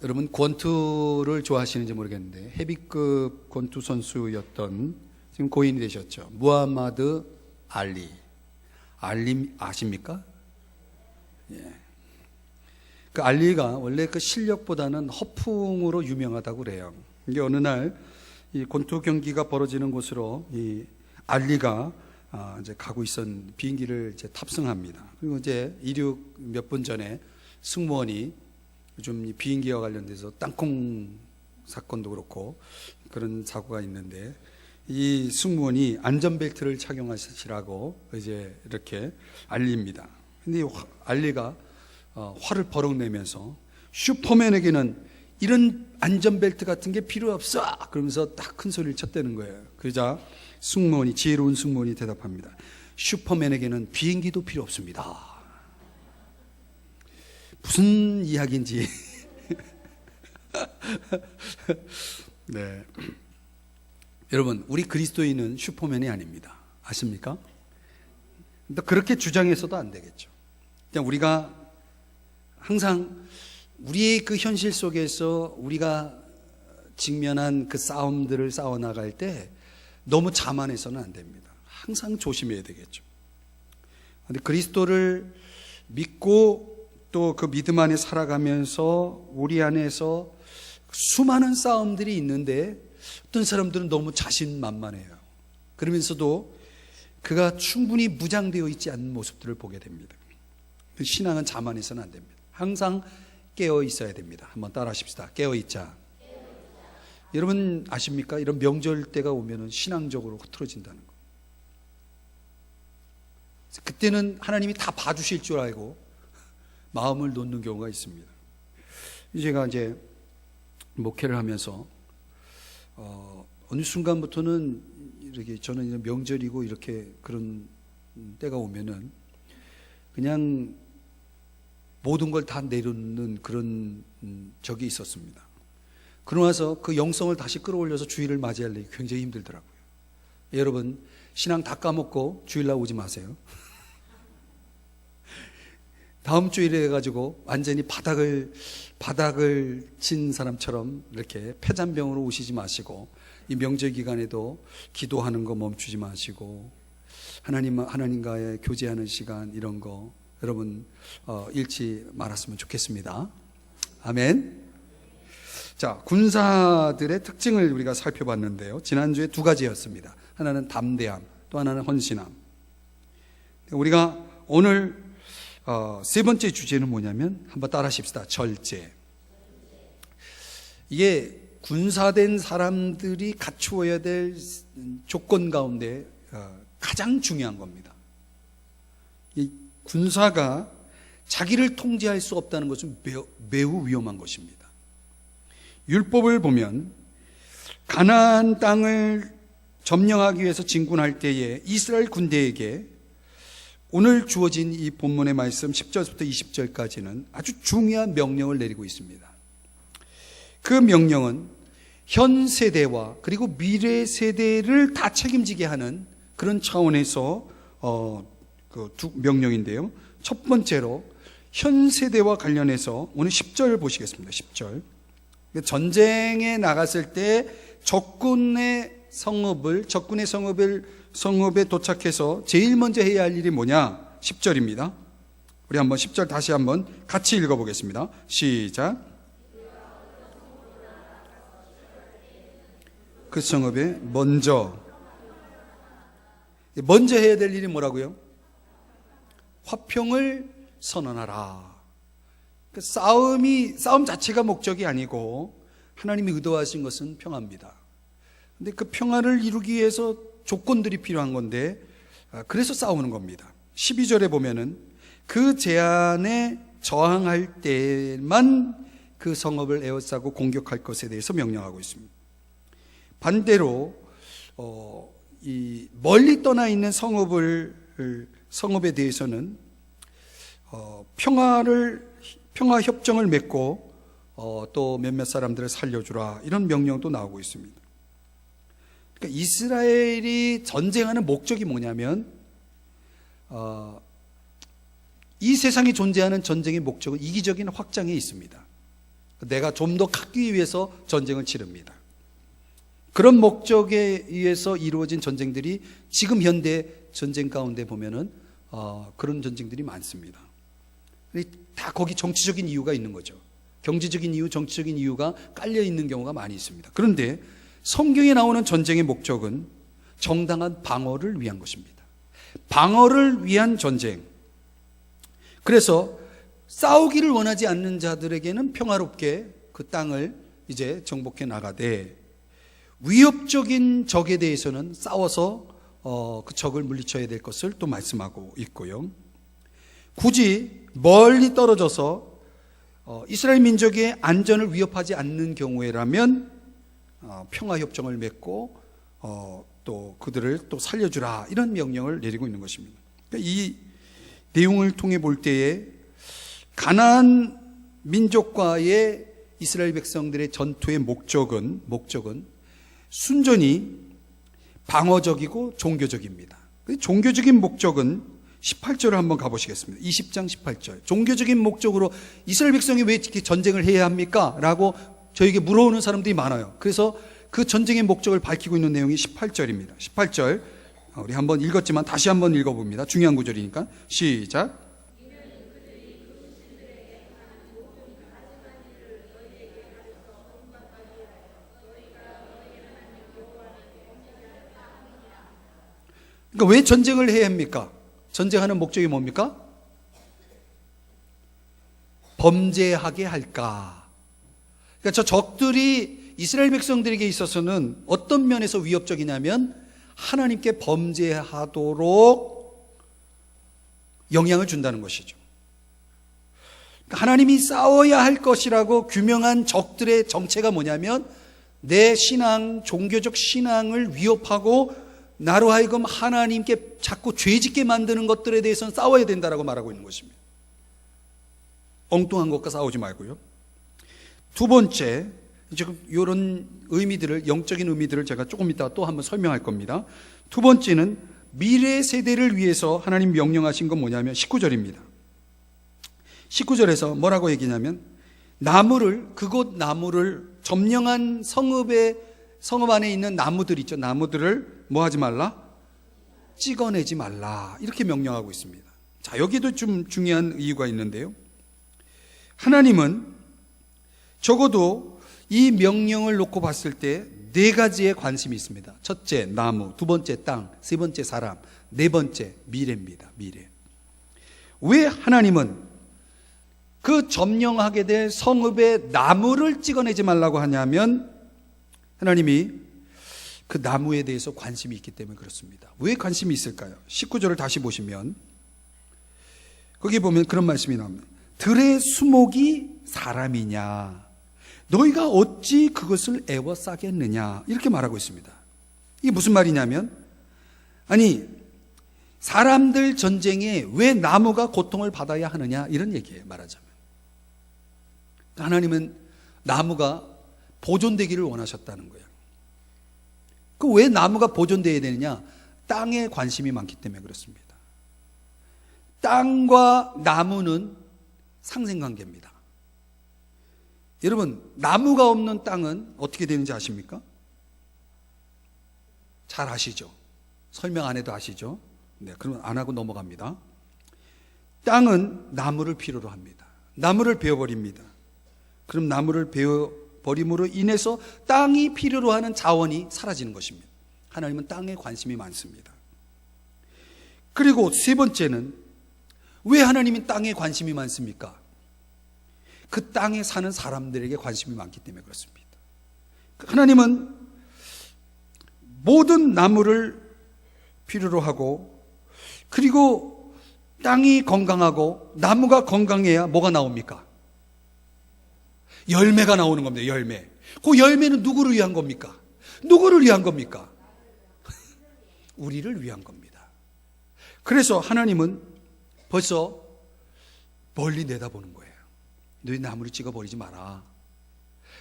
여러분 권투를 좋아하시는지 모르겠는데 헤비급 권투 선수였던 지금 고인이 되셨죠. 무하마드 알리. 알리 아십니까? 예. 그 알리가 원래 그 실력보다는 허풍으로 유명하다고 그래요. 이게 어느 날 이 권투 경기가 벌어지는 곳으로 이 알리가 이제 가고 있던 비행기를 이제 탑승합니다. 그리고 이제 이륙 몇 분 전에 승무원이 좀 비행기와 관련돼서 땅콩 사건도 그렇고 그런 사고가 있는데 이 승무원이 안전벨트를 착용하시라고 이제 이렇게 알립니다. 근데 알리가 화를 버럭 내면서 슈퍼맨에게는 이런 안전벨트 같은 게 필요 없어! 그러면서 딱 큰 소리를 쳤다는 거예요. 그러자 승무원이, 지혜로운 승무원이 대답합니다. 슈퍼맨에게는 비행기도 필요 없습니다. 무슨 이야기인지. 네. 여러분, 우리 그리스도인은 슈퍼맨이 아닙니다. 아십니까? 근데 그렇게 주장해서도 안 되겠죠. 그냥 우리가 항상 우리의 그 현실 속에서 우리가 직면한 그 싸움들을 싸워나갈 때 너무 자만해서는 안 됩니다. 항상 조심해야 되겠죠. 근데 그리스도를 믿고 또 그 믿음 안에 살아가면서 우리 안에서 수많은 싸움들이 있는데 어떤 사람들은 너무 자신만만해요. 그러면서도 그가 충분히 무장되어 있지 않은 모습들을 보게 됩니다. 신앙은 자만해서는 안 됩니다. 항상 깨어 있어야 됩니다. 한번 따라 하십시다. 깨어 있자. 여러분 아십니까? 이런 명절 때가 오면은 신앙적으로 흐트러진다는 거. 그때는 하나님이 다 봐주실 줄 알고 마음을 놓는 경우가 있습니다. 제가 이제 목회를 하면서 어느 순간부터는 이렇게 저는 이제 명절이고 이렇게 그런 때가 오면은 그냥 모든 걸 다 내려놓는 그런 적이 있었습니다. 그러고 나서 그 영성을 다시 끌어올려서 주일을 맞이하려니 굉장히 힘들더라고요. 여러분 신앙 다 까먹고 주일날 오지 마세요. 다음 주일에 해가지고 완전히 바닥을 친 사람처럼 이렇게 폐잔병으로 오시지 마시고 이 명절 기간에도 기도하는 거 멈추지 마시고 하나님과의 교제하는 시간 이런 거 여러분 잃지 말았으면 좋겠습니다. 아멘. 자, 군사들의 특징을 우리가 살펴봤는데요. 지난주에 두 가지였습니다. 하나는 담대함, 또 하나는 헌신함. 우리가 오늘 세 번째 주제는 뭐냐면 한번 따라 하십시다. 절제. 이게 군사된 사람들이 갖추어야 될 조건 가운데 가장 중요한 겁니다. 이 군사가 자기를 통제할 수 없다는 것은 매우 위험한 것입니다. 율법을 보면 가나안 땅을 점령하기 위해서 진군할 때에 이스라엘 군대에게 오늘 주어진 이 본문의 말씀 10절부터 20절까지는 아주 중요한 명령을 내리고 있습니다. 그 명령은 현 세대와 그리고 미래 세대를 다 책임지게 하는 그런 차원에서 그 두 명령인데요. 첫 번째로 현 세대와 관련해서 오늘 10절 보시겠습니다. 10절. 전쟁에 나갔을 때 적군의 성읍에 도착해서 제일 먼저 해야 할 일이 뭐냐? 10절입니다. 우리 한번 10절 다시 한번 같이 읽어보겠습니다. 시작. 그 성읍에 먼저 해야 될 일이 뭐라고요? 화평을 선언하라. 그 싸움 자체가 목적이 아니고 하나님이 의도하신 것은 평화입니다. 근데 그 평화를 이루기 위해서 조건들이 필요한 건데 그래서 싸우는 겁니다. 12절에 보면은 그 제안에 저항할 때만 그 성읍을 에워싸고 공격할 것에 대해서 명령하고 있습니다. 반대로 이 멀리 떠나 있는 성읍에 대해서는 평화 협정을 맺고 또 몇몇 사람들을 살려주라 이런 명령도 나오고 있습니다. 그러니까 이스라엘이 전쟁하는 목적이 뭐냐면 이 세상에 존재하는 전쟁의 목적은 이기적인 확장에 있습니다. 내가 좀 더 크기 위해서 전쟁을 치릅니다. 그런 목적에 의해서 이루어진 전쟁들이 지금 현대 전쟁 가운데 보면은 그런 전쟁들이 많습니다. 다 거기 정치적인 이유가 있는 거죠. 경제적인 이유, 정치적인 이유가 깔려 있는 경우가 많이 있습니다. 그런데 성경에 나오는 전쟁의 목적은 정당한 방어를 위한 것입니다. 방어를 위한 전쟁. 그래서 싸우기를 원하지 않는 자들에게는 평화롭게 그 땅을 이제 정복해 나가되, 위협적인 적에 대해서는 싸워서 그 적을 물리쳐야 될 것을 또 말씀하고 있고요. 굳이 멀리 떨어져서 이스라엘 민족의 안전을 위협하지 않는 경우에라면 평화협정을 맺고 또 그들을 또 살려주라, 이런 명령을 내리고 있는 것입니다. 그러니까 이 내용을 통해 볼 때에 가나안 민족과의 이스라엘 백성들의 전투의 목적은 순전히 방어적이고 종교적입니다. 종교적인 목적은 18절을 한번 가보시겠습니다. 20장 18절. 종교적인 목적으로 이스라엘 백성이 왜 이렇게 전쟁을 해야 합니까? 라고 저에게 물어오는 사람들이 많아요. 그래서 그 전쟁의 목적을 밝히고 있는 내용이 18절입니다. 18절 우리 한번 읽었지만 다시 한번 읽어봅니다. 중요한 구절이니까. 시작. 그러니까 왜 전쟁을 해야 합니까? 전쟁하는 목적이 뭡니까? 범죄하게 할까? 그러니까 저 적들이 이스라엘 백성들에게 있어서는 어떤 면에서 위협적이냐면 하나님께 범죄하도록 영향을 준다는 것이죠. 그러니까 하나님이 싸워야 할 것이라고 규명한 적들의 정체가 뭐냐면 내 신앙, 종교적 신앙을 위협하고 나로 하여금 하나님께 자꾸 죄짓게 만드는 것들에 대해서는 싸워야 된다라고 말하고 있는 것입니다. 엉뚱한 것과 싸우지 말고요. 두 번째, 지금 이런 의미들을, 영적인 의미들을 제가 조금 이따가 또 한번 설명할 겁니다. 두 번째는 미래 세대를 위해서 하나님 명령하신 건 뭐냐면 19절입니다. 19절에서 뭐라고 얘기냐면 그곳 나무를 점령한 성읍 안에 있는 나무들 있죠. 나무들을 뭐 하지 말라? 찍어내지 말라. 이렇게 명령하고 있습니다. 자, 여기도 좀 중요한 이유가 있는데요. 하나님은 적어도 이 명령을 놓고 봤을 때 네 가지의 관심이 있습니다. 첫째, 나무. 두 번째, 땅. 세 번째, 사람. 네 번째, 미래입니다. 미래. 왜 하나님은 그 점령하게 될 성읍의 나무를 찍어내지 말라고 하냐면 하나님이 그 나무에 대해서 관심이 있기 때문에 그렇습니다. 왜 관심이 있을까요? 19절을 다시 보시면 거기 보면 그런 말씀이 나옵니다. 들의 수목이 사람이냐? 너희가 어찌 그것을 애워싸겠느냐? 이렇게 말하고 있습니다. 이게 무슨 말이냐면, 아니 사람들 전쟁에 왜 나무가 고통을 받아야 하느냐, 이런 얘기예요. 말하자면 하나님은 나무가 보존되기를 원하셨다는 거예요. 그 왜 나무가 보존되어야 되느냐? 땅에 관심이 많기 때문에 그렇습니다. 땅과 나무는 상생관계입니다. 여러분, 나무가 없는 땅은 어떻게 되는지 아십니까? 잘 아시죠? 설명 안 해도 아시죠? 네, 그러면 안 하고 넘어갑니다. 땅은 나무를 필요로 합니다. 나무를 베어버립니다. 그럼 나무를 베어버림으로 인해서 땅이 필요로 하는 자원이 사라지는 것입니다. 하나님은 땅에 관심이 많습니다. 그리고 세 번째는 왜 하나님은 땅에 관심이 많습니까? 그 땅에 사는 사람들에게 관심이 많기 때문에 그렇습니다. 하나님은 모든 나무를 필요로 하고, 그리고 땅이 건강하고 나무가 건강해야 뭐가 나옵니까? 열매가 나오는 겁니다. 열매. 그 열매는 누구를 위한 겁니까? 누구를 위한 겁니까? 우리를 위한 겁니다. 그래서 하나님은 벌써 멀리 내다보는 거예요. 너희 나무를 찍어버리지 마라.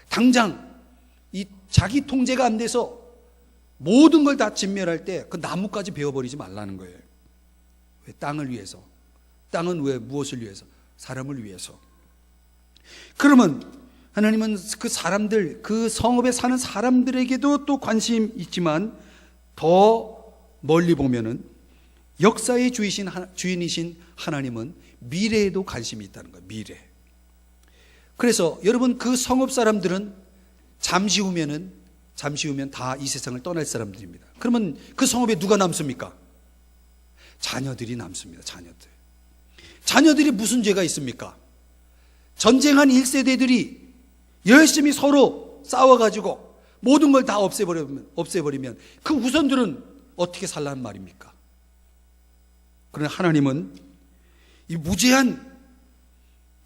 당장 이 자기 통제가 안 돼서 모든 걸 다 진멸할 때 그 나무까지 베어버리지 말라는 거예요. 왜? 땅을 위해서. 땅은 왜? 무엇을 위해서? 사람을 위해서. 그러면 하나님은 그 사람들, 그 성읍에 사는 사람들에게도 또 관심 있지만 더 멀리 보면은 역사의 주인이신 하나님은 미래에도 관심이 있다는 거예요. 미래. 그래서 여러분, 그 성읍 사람들은 잠시 후면 다 이 세상을 떠날 사람들입니다. 그러면 그 성읍에 누가 남습니까? 자녀들이 남습니다. 자녀들이 무슨 죄가 있습니까? 전쟁한 1세대들이 열심히 서로 싸워가지고 모든 걸 다 없애버리면 그 후손들은 어떻게 살라는 말입니까? 그러나 하나님은 이 무죄한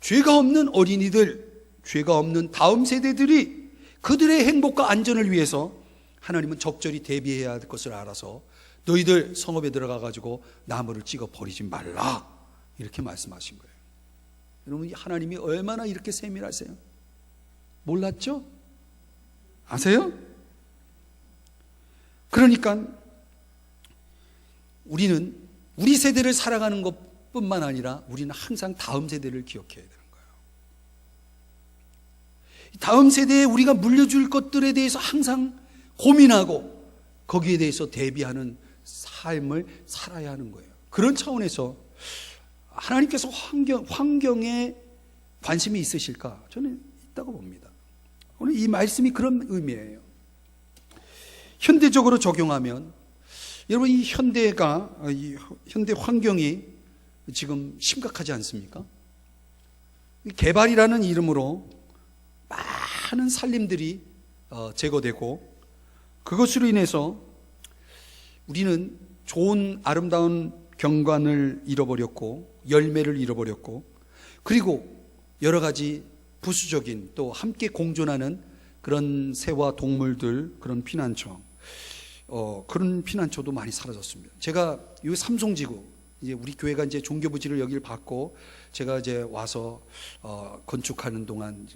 죄가 없는 어린이들, 죄가 없는 다음 세대들이 그들의 행복과 안전을 위해서 하나님은 적절히 대비해야 할 것을 알아서 너희들 성읍에 들어가가지고 나무를 찍어 버리지 말라, 이렇게 말씀하신 거예요. 여러분, 하나님이 얼마나 이렇게 세밀하세요? 몰랐죠? 아세요? 그러니까 우리는 우리 세대를 살아가는 것뿐만 아니라 우리는 항상 다음 세대를 기억해야 되는 거예요. 다음 세대에 우리가 물려줄 것들에 대해서 항상 고민하고 거기에 대해서 대비하는 삶을 살아야 하는 거예요. 그런 차원에서 하나님께서 환경에 관심이 있으실까? 저는 있다고 봅니다. 오늘 이 말씀이 그런 의미예요. 현대적으로 적용하면 여러분, 이 현대 환경이 지금 심각하지 않습니까? 개발이라는 이름으로 많은 산림들이 제거되고 그것으로 인해서 우리는 좋은 아름다운 경관을 잃어버렸고 열매를 잃어버렸고, 그리고 여러 가지 부수적인 또 함께 공존하는 그런 새와 동물들, 그런 피난처, 그런 피난처도 많이 사라졌습니다. 제가 이 삼송지구, 이제 우리 교회가 이제 종교부지를 여기를 받고 제가 이제 와서 건축하는 동안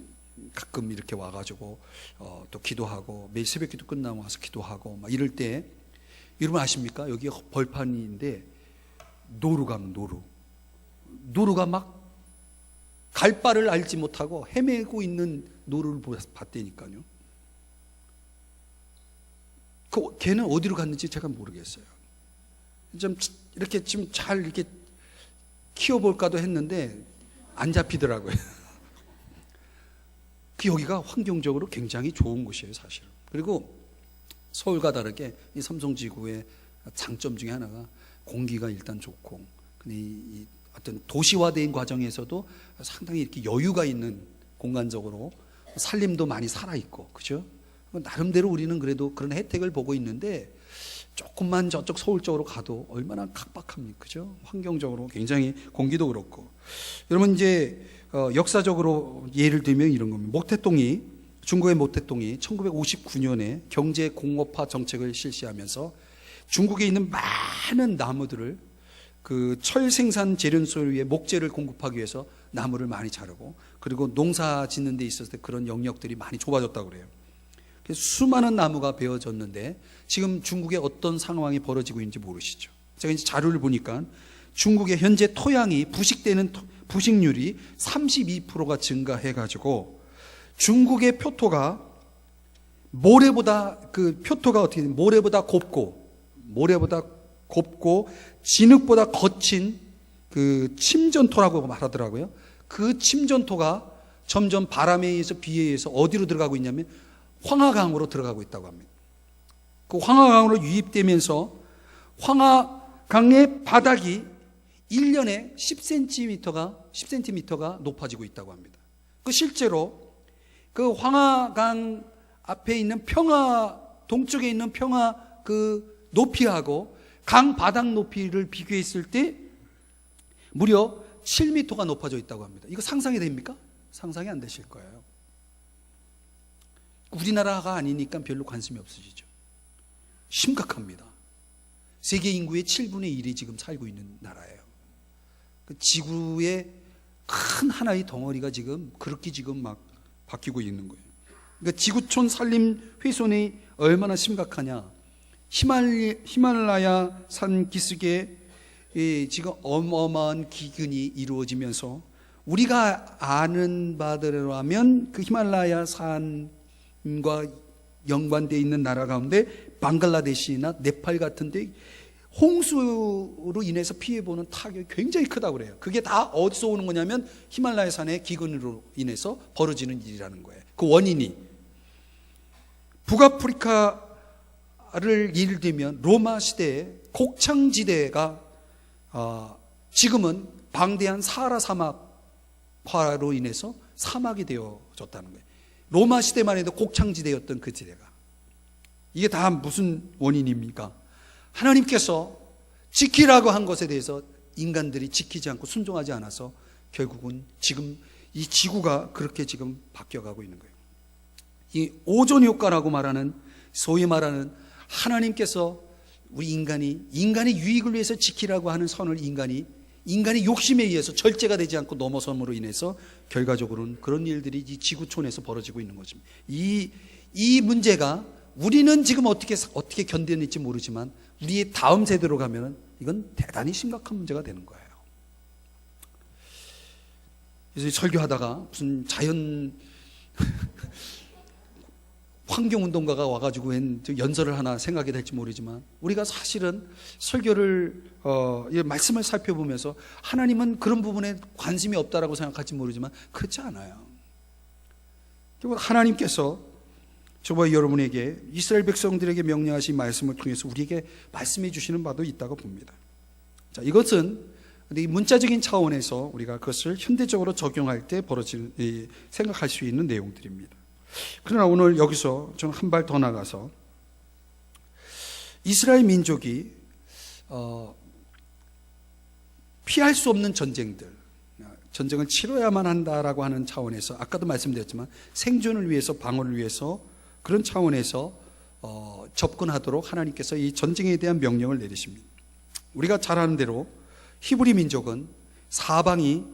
가끔 이렇게 와가지고 또 기도하고, 매일 새벽기도 끝나고 와서 기도하고 막 이럴 때, 여러분 아십니까? 여기 벌판인데 노루가 막 갈 바를 알지 못하고 헤매고 있는 노루를 봤다니까요. 걔는 어디로 갔는지 제가 모르겠어요. 좀 이렇게 좀 잘 이렇게 키워볼까도 했는데 안 잡히더라고요. 여기가 환경적으로 굉장히 좋은 곳이에요, 사실. 그리고 서울과 다르게 이 삼성지구의 장점 중에 하나가 공기가 일단 좋고, 근데 이 어떤 도시화된 과정에서도 상당히 이렇게 여유가 있는, 공간적으로 살림도 많이 살아있고, 그죠? 나름대로 우리는 그래도 그런 혜택을 보고 있는데, 조금만 저쪽 서울 쪽으로 가도 얼마나 각박합니까? 그죠? 환경적으로 굉장히 공기도 그렇고. 여러분, 이제 역사적으로 예를 들면 이런 겁니다. 중국의 모택동이 1959년에 경제공업화 정책을 실시하면서 중국에 있는 많은 나무들을 그 철 생산 재련소에 목재를 공급하기 위해서 나무를 많이 자르고, 그리고 농사 짓는 데 있었을 때 그런 영역들이 많이 좁아졌다고 그래요. 그래서 수많은 나무가 베어졌는데 지금 중국에 어떤 상황이 벌어지고 있는지 모르시죠? 제가 이제 자료를 보니까 중국의 현재 토양이 부식률이 32%가 증가해가지고 중국의 표토가 모래보다 곱고 진흙보다 거친 그 침전토라고 말하더라고요. 그 침전토가 점점 바람에 의해서, 비에 의해서 어디로 들어가고 있냐면 황하강으로 들어가고 있다고 합니다. 그 황하강으로 유입되면서 황하강의 바닥이 1년에 10cm가 높아지고 있다고 합니다. 실제로 그 황하강 앞에 있는 동쪽에 있는 평화 그 높이하고 강 바닥 높이를 비교했을 때 무려 7m가 높아져 있다고 합니다. 이거 상상이 됩니까? 상상이 안 되실 거예요. 우리나라가 아니니까 별로 관심이 없으시죠? 심각합니다. 세계 인구의 7분의 1이 지금 살고 있는 나라예요. 지구의 큰 하나의 덩어리가 지금 그렇게 지금 막 바뀌고 있는 거예요. 그러니까 지구촌 산림 훼손이 얼마나 심각하냐. 히말라야 산 기슭에 지금 어마어마한 기근이 이루어지면서 우리가 아는 바대로라면 그 히말라야 산과 연관되어 있는 나라 가운데 방글라데시나 네팔 같은데 홍수로 인해서 피해보는 타격이 굉장히 크다고 그래요. 그게 다 어디서 오는 거냐면 히말라야 산의 기근으로 인해서 벌어지는 일이라는 거예요. 그 원인이 북아프리카를 예를 들면 로마 시대에 곡창지대가 지금은 방대한 사하라 사막화로 인해서 사막이 되어졌다는 거예요. 로마 시대만 해도 곡창지대였던 그 지대가. 이게 다 무슨 원인입니까? 하나님께서 지키라고 한 것에 대해서 인간들이 지키지 않고 순종하지 않아서 결국은 지금 이 지구가 그렇게 지금 바뀌어가고 있는 거예요. 이 오존 효과라고 말하는, 소위 말하는 하나님께서 우리 인간이 유익을 위해서 지키라고 하는 선을 인간이 욕심에 의해서 절제가 되지 않고 넘어섬으로 인해서 결과적으로는 그런 일들이 이 지구촌에서 벌어지고 있는 것입니다. 이 문제가 우리는 지금 어떻게 견뎌낼지 모르지만 우리의 다음 세대로 가면 이건 대단히 심각한 문제가 되는 거예요. 그래서 설교하다가 무슨 자연 환경운동가가 와가지고 연설을 하나 생각이 될지 모르지만 우리가 사실은 설교를 말씀을 살펴보면서 하나님은 그런 부분에 관심이 없다라고 생각할지 모르지만 그렇지 않아요. 결국 하나님께서 저와 여러분에게 이스라엘 백성들에게 명령하신 말씀을 통해서 우리에게 말씀해 주시는 바도 있다고 봅니다. 자, 이것은 문자적인 차원에서 우리가 그것을 현대적으로 적용할 때 생각할 수 있는 내용들입니다. 그러나 오늘 여기서 저는 한 발 더 나가서 이스라엘 민족이 피할 수 없는 전쟁을 치러야만 한다라고 하는 차원에서 아까도 말씀드렸지만 생존을 위해서, 방어를 위해서 그런 차원에서 접근하도록 하나님께서 이 전쟁에 대한 명령을 내리십니다. 우리가 잘 아는 대로 히브리 민족은 사방이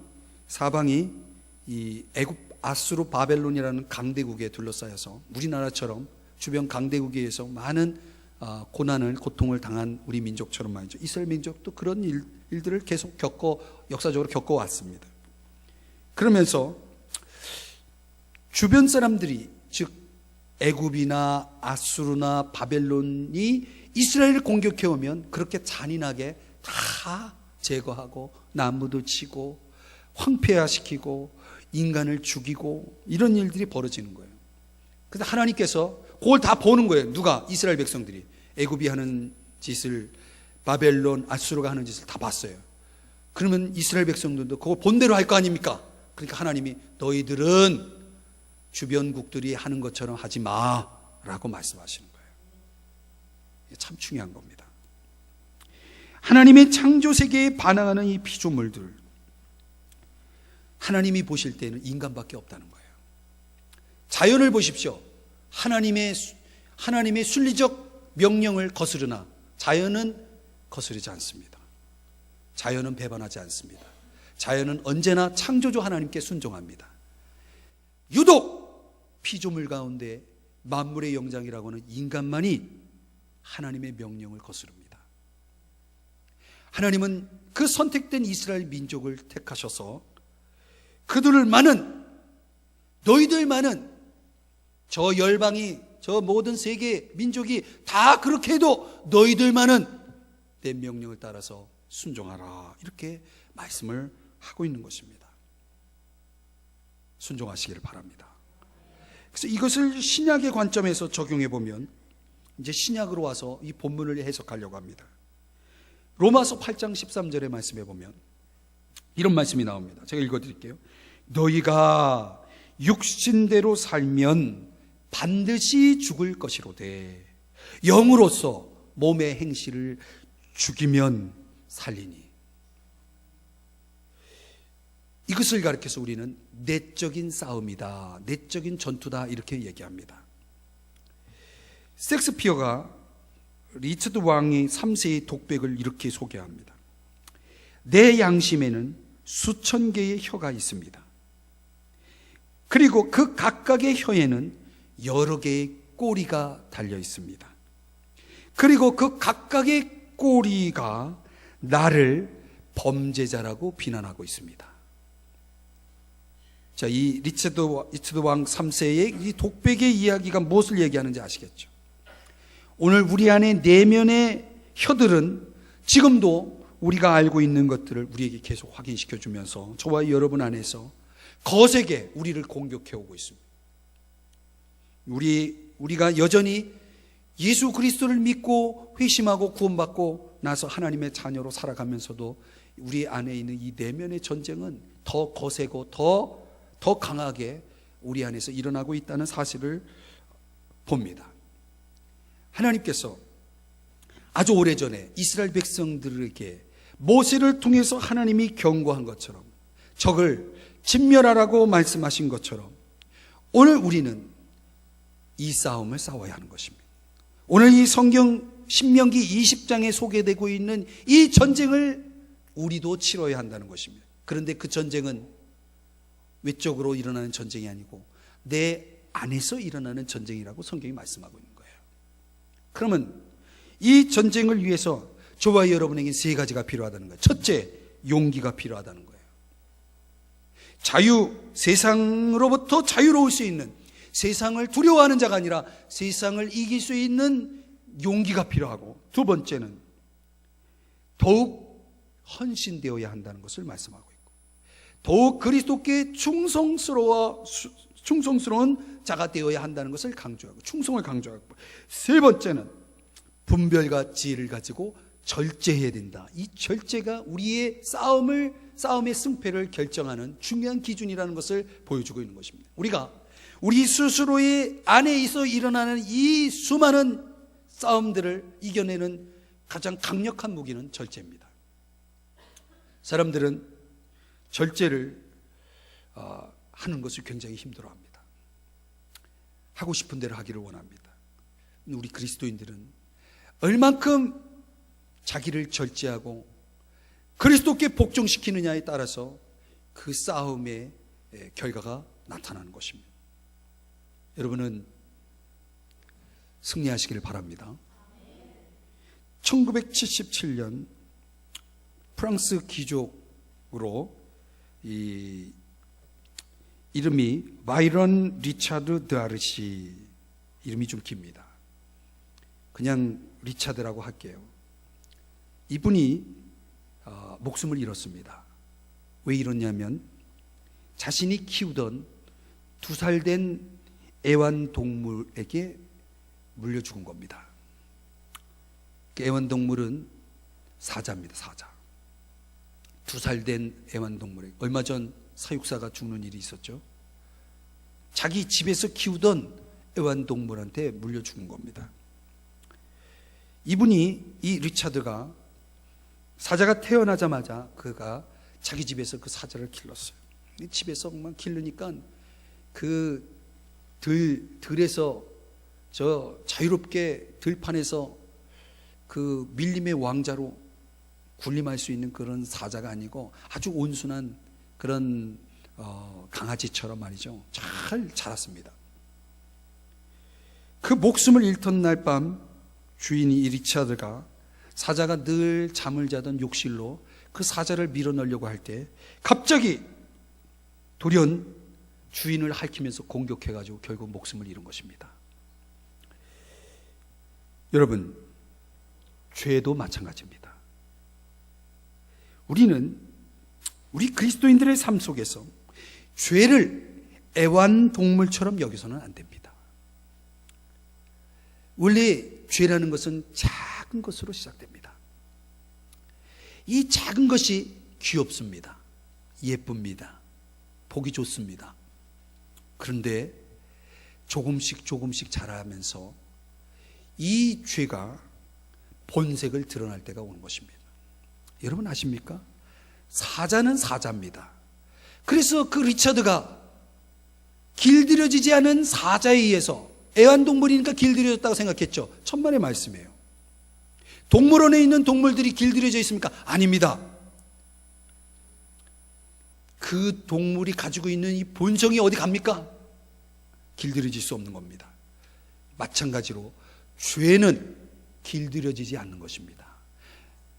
이 애굽 아수르 바벨론이라는 강대국에 둘러싸여서 우리나라처럼 주변 강대국에 의해서 많은 고통을 당한 우리 민족처럼 말이죠. 이스라엘 민족도 그런 일들을 계속 역사적으로 겪어왔습니다. 그러면서 주변 사람들이, 즉 애굽이나 아수르나 바벨론이 이스라엘을 공격해 오면 그렇게 잔인하게 다 제거하고 나무도 치고 황폐화시키고 인간을 죽이고 이런 일들이 벌어지는 거예요. 그래서 하나님께서 그걸 다 보는 거예요. 누가? 이스라엘 백성들이 애굽이 하는 짓을, 바벨론, 아수르가 하는 짓을 다 봤어요. 그러면 이스라엘 백성들도 그거 본대로 할 거 아닙니까? 그러니까 하나님이 너희들은 주변국들이 하는 것처럼 하지 마라고 말씀하시는 거예요. 이게 참 중요한 겁니다. 하나님의 창조 세계에 반항하는 이 피조물들, 하나님이 보실 때는 인간밖에 없다는 거예요. 자연을 보십시오. 하나님의 순리적 명령을 거스르나 자연은 거스르지 않습니다. 자연은 배반하지 않습니다. 자연은 언제나 창조주 하나님께 순종합니다. 유독 피조물 가운데 만물의 영장이라고 하는 인간만이 하나님의 명령을 거스릅니다. 하나님은 그 선택된 이스라엘 민족을 택하셔서 너희들만은 저 열방이, 저 모든 세계 민족이 다 그렇게 해도 너희들만은 내 명령을 따라서 순종하라, 이렇게 말씀을 하고 있는 것입니다. 순종하시기를 바랍니다. 그래서 이것을 신약의 관점에서 적용해 보면 이제 신약으로 와서 이 본문을 해석하려고 합니다. 로마서 8장 13절의 말씀에 보면 이런 말씀이 나옵니다. 제가 읽어드릴게요. 너희가 육신대로 살면 반드시 죽을 것이로되 영으로서 몸의 행실을 죽이면 살리니. 이것을 가리켜서 우리는 내적인 싸움이다, 내적인 전투다, 이렇게 얘기합니다. 섹스피어가 리처드 왕의 3세의 독백을 이렇게 소개합니다. 내 양심에는 수천 개의 혀가 있습니다. 그리고 그 각각의 혀에는 여러 개의 꼬리가 달려 있습니다. 그리고 그 각각의 꼬리가 나를 범죄자라고 비난하고 있습니다. 자, 이 리처드 왕 3세의 이 독백의 이야기가 무엇을 얘기하는지 아시겠죠? 오늘 우리 안에 내면의 혀들은 지금도 우리가 알고 있는 것들을 우리에게 계속 확인시켜 주면서 저와 여러분 안에서 거세게 우리를 공격해 오고 있습니다. 우리가 여전히 예수 그리스도를 믿고 회심하고 구원받고 나서 하나님의 자녀로 살아가면서도 우리 안에 있는 이 내면의 전쟁은 더 거세고 더 강하게 우리 안에서 일어나고 있다는 사실을 봅니다. 하나님께서 아주 오래전에 이스라엘 백성들에게 모세를 통해서 하나님이 경고한 것처럼 적을 진멸하라고 말씀하신 것처럼 오늘 우리는 이 싸움을 싸워야 하는 것입니다. 오늘 이 성경 신명기 20장에 소개되고 있는 이 전쟁을 우리도 치러야 한다는 것입니다. 그런데 그 전쟁은 외적으로 일어나는 전쟁이 아니고 내 안에서 일어나는 전쟁이라고 성경이 말씀하고 있는 거예요. 그러면 이 전쟁을 위해서 저와 여러분에게 세 가지가 필요하다는 거예요. 첫째, 용기가 필요하다는 거예요. 세상으로부터 자유로울 수 있는, 세상을 두려워하는 자가 아니라 세상을 이길 수 있는 용기가 필요하고, 두 번째는 더욱 헌신되어야 한다는 것을 말씀하고 있고, 더욱 그리스도께 충성스러운 자가 되어야 한다는 것을 강조하고, 충성을 강조하고, 세 번째는 분별과 지혜를 가지고 절제해야 된다. 이 절제가 우리의 싸움의 승패를 결정하는 중요한 기준이라는 것을 보여주고 있는 것입니다. 우리가 우리 스스로의 안에 있어 일어나는 이 수많은 싸움들을 이겨내는 가장 강력한 무기는 절제입니다. 사람들은 절제를 하는 것을 굉장히 힘들어합니다. 하고 싶은 대로 하기를 원합니다. 우리 그리스도인들은 얼만큼 자기를 절제하고 그리스도께 복종시키느냐에 따라서 그 싸움의 결과가 나타나는 것입니다. 여러분은 승리하시기를 바랍니다. 1977년 프랑스 귀족으로 이름이 바이런 리차드 드아르시, 이름이 좀 깁니다. 그냥 리차드라고 할게요. 이분이 목숨을 잃었습니다. 왜 잃었냐면 자신이 키우던 2살 된 애완동물에게 물려 죽은 겁니다. 그 애완동물은 사자입니다. 사자. 2살 된 애완동물에 얼마 전 사육사가 죽는 일이 있었죠. 자기 집에서 키우던 애완동물한테 물려 죽은 겁니다. 이 리차드가 사자가 태어나자마자 그가 자기 집에서 그 사자를 길렀어요. 집에서 막 기르니까 그 들에서 저 자유롭게 들판에서 그 밀림의 왕자로 군림할 수 있는 그런 사자가 아니고 아주 온순한 그런 강아지처럼 말이죠. 잘 자랐습니다. 그 목숨을 잃던 날 밤 주인이 이 리차드가 사자가 늘 잠을 자던 욕실로 그 사자를 밀어넣으려고 할 때 갑자기 돌연 주인을 핥히면서 공격해가지고 결국 목숨을 잃은 것입니다. 여러분, 죄도 마찬가지입니다. 우리 그리스도인들의 삶 속에서 죄를 애완동물처럼 여기서는 안 됩니다. 원래 죄라는 것은 작은 것으로 시작됩니다. 이 작은 것이 귀엽습니다. 예쁩니다. 보기 좋습니다. 그런데 조금씩 자라면서 이 죄가 본색을 드러날 때가 오는 것입니다. 여러분 아십니까? 사자는 사자입니다. 그래서 그 리차드가 길들여지지 않은 사자에 의해서, 애완동물이니까 길들여졌다고 생각했죠. 천만의 말씀이에요. 동물원에 있는 동물들이 길들여져 있습니까? 아닙니다. 그 동물이 가지고 있는 이 본성이 어디 갑니까? 길들여질 수 없는 겁니다. 마찬가지로 죄는 길들여지지 않는 것입니다.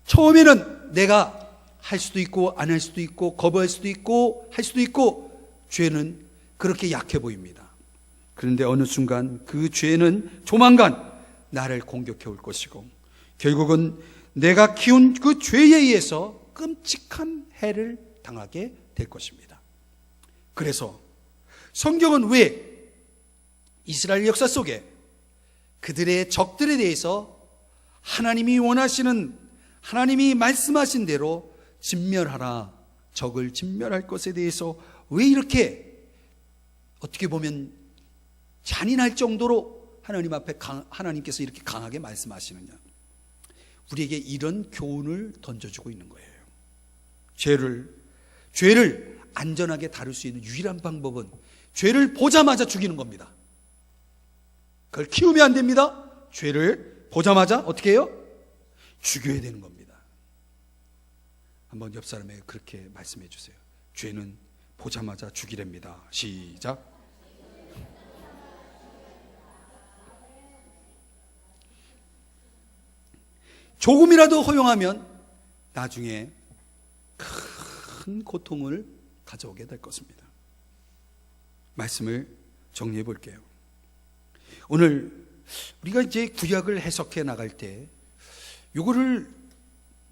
처음에는 내가 할 수도 있고 안 할 수도 있고 거부할 수도 있고 할 수도 있고 죄는 그렇게 약해 보입니다. 그런데 어느 순간 그 죄는 조만간 나를 공격해 올 것이고 결국은 내가 키운 그 죄에 의해서 끔찍한 해를 당하게 될 것입니다. 그래서 성경은 왜 이스라엘 역사 속에 그들의 적들에 대해서 하나님이 원하시는, 하나님이 말씀하신 대로 진멸하라, 적을 진멸할 것에 대해서 왜 이렇게 어떻게 보면 잔인할 정도로 하나님 앞에 하나님께서 이렇게 강하게 말씀하시느냐? 우리에게 이런 교훈을 던져주고 있는 거예요. 죄를 안전하게 다룰 수 있는 유일한 방법은 죄를 보자마자 죽이는 겁니다. 그걸 키우면 안 됩니다. 죄를 보자마자 어떻게 해요? 죽여야 되는 겁니다. 한번 옆 사람에게 그렇게 말씀해 주세요. 죄는 보자마자 죽이랍니다. 시작. 조금이라도 허용하면 나중에 큰 고통을 가져오게 될 것입니다. 말씀을 정리해 볼게요. 오늘 우리가 이제 구약을 해석해 나갈 때 이거를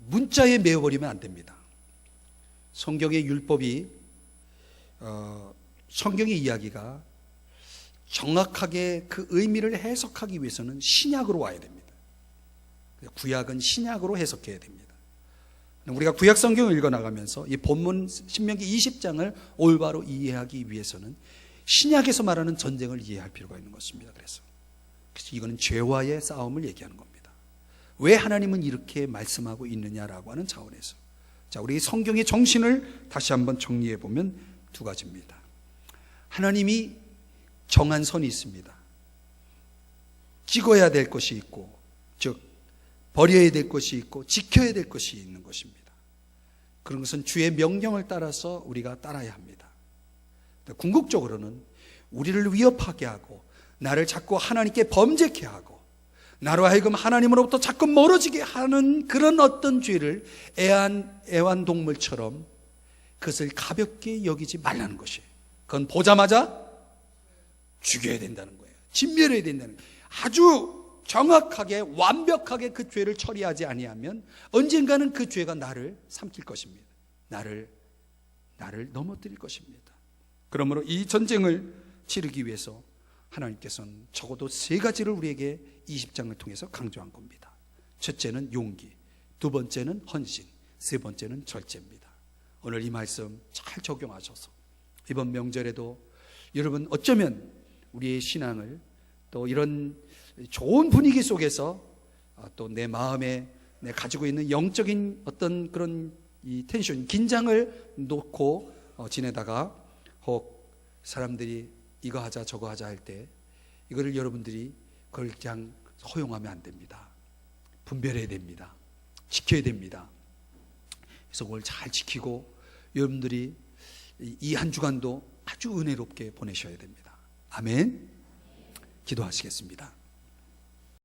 문자에 메워버리면 안 됩니다. 성경의 율법이 성경의 이야기가 정확하게 그 의미를 해석하기 위해서는 신약으로 와야 됩니다. 구약은 신약으로 해석해야 됩니다. 우리가 구약 성경을 읽어나가면서 이 본문 신명기 20장을 올바로 이해하기 위해서는 신약에서 말하는 전쟁을 이해할 필요가 있는 것입니다. 그래서 이거는 죄와의 싸움을 얘기하는 겁니다. 왜 하나님은 이렇게 말씀하고 있느냐라고 하는 차원에서, 자, 우리 성경의 정신을 다시 한번 정리해 보면 두 가지입니다. 하나님이 정한 선이 있습니다. 찍어야 될 것이 있고, 즉 버려야 될 것이 있고 지켜야 될 것이 있는 것입니다. 그런 것은 주의 명령을 따라서 우리가 따라야 합니다. 궁극적으로는 우리를 위협하게 하고 나를 자꾸 하나님께 범죄케 하고 나로 하여금 하나님으로부터 자꾸 멀어지게 하는 그런 어떤 죄를 애완동물처럼 그것을 가볍게 여기지 말라는 것이에요. 그건 보자마자 죽여야 된다는 거예요. 진멸해야 된다는 거예요. 아주 정확하게 완벽하게 그 죄를 처리하지 아니하면 언젠가는 그 죄가 나를 삼킬 것입니다. 나를 넘어뜨릴 것입니다. 그러므로 이 전쟁을 치르기 위해서 하나님께서는 적어도 세 가지를 우리에게 20장을 통해서 강조한 겁니다. 첫째는 용기, 두 번째는 헌신, 세 번째는 절제입니다. 오늘 이 말씀 잘 적용하셔서 이번 명절에도 여러분 어쩌면 우리의 신앙을 또 이런 좋은 분위기 속에서 또 내 마음에 내 가지고 있는 영적인 어떤 그런 이 텐션, 긴장을 놓고 지내다가 혹 사람들이 이거 하자 저거 하자 할 때 이거를 여러분들이 그걸 그냥 허용하면 안 됩니다. 분별해야 됩니다. 지켜야 됩니다. 그래서 그걸 잘 지키고 여러분들이 이 한 주간도 아주 은혜롭게 보내셔야 됩니다. 아멘. 기도하시겠습니다.